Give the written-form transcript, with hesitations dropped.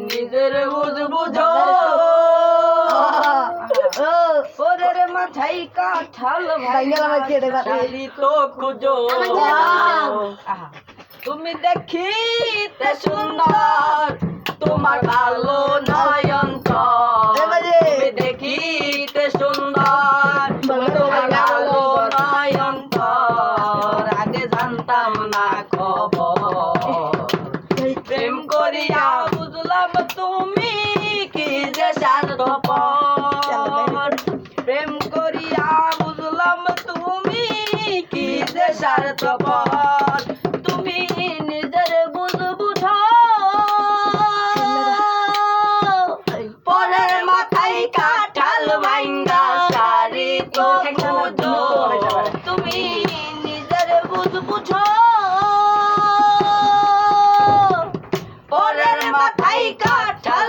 নিজের বুঝ বুঝো পরের মাথায় কাঁঠাল ভাঙি তো খুঁজো তুমি দেখিতে সুন্দর তোমার ভালো নয়ন তুমি দেখিতে সুন্দর তোমার ভালো নয়ন আগে জানতাম না খবর প্রেম করিয়া বুঝলাম তুমি কি যে স্বার্থপর প্রেম করিয়া বুঝলাম তুমি কি যে স্বার্থপর তুমি নিজের বুঝ বুঝো পরের মাথায় কাঁঠাল ভাঙ্গা শাড়ি তো খুঁজো তুমি নিজের বুঝ বুঝো পরের মাথায় কাঁঠাল